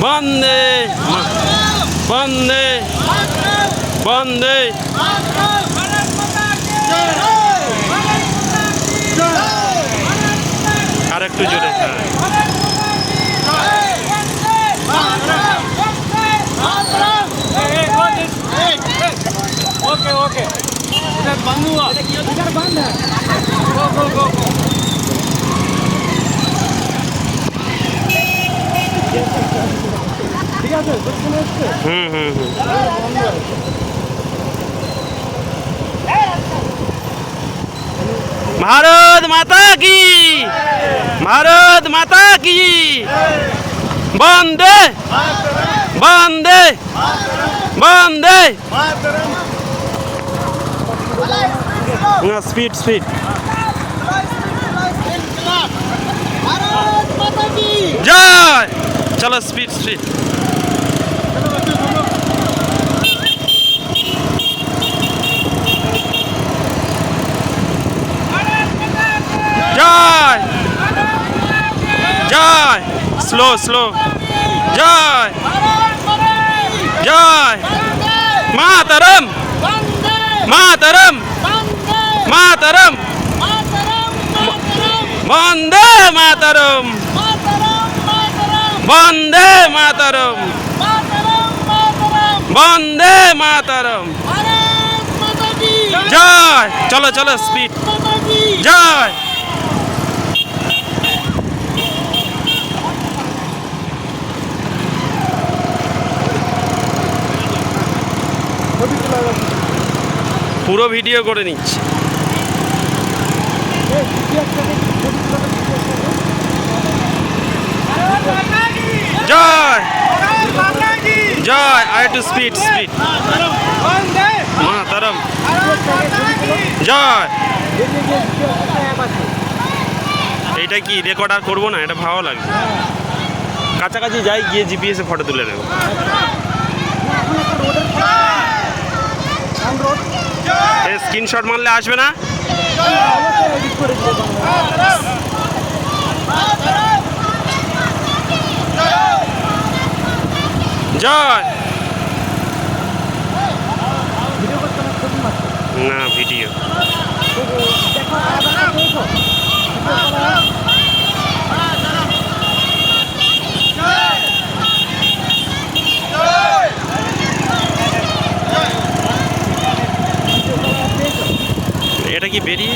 বন্দে বন্দে বন্দে আর একটু জোরে। Okay okay इधर बंद हुआ इधर बंद है गो गो गो ठीक है भारत माता की, भारत माता की, वंदे वंदे वंदे। Speed speed. जय। चलो स्पीड स्पीड। जय जय। Slow slow. जय जय। मातरम मातरम मातरम वंदे मातरम वंदे मातरम वंदे मातरम। जय। चलो चलो स्पीड। जय। পুরো ভিডিও করে নিচ্ছি। জয় জয়। আর একটু স্পিড স্পিড। মাতরম। জয়। এইটা কি রেকর্ড আর করবো না, এটা ভালো লাগবে। কাছাকাছি যাই, গিয়ে জিপিএসে ফটো তুলে নেব। স্ক্রিনশট মারলে আসবে না। জয়। না ভিডিও। এটা কি বেরিয়ে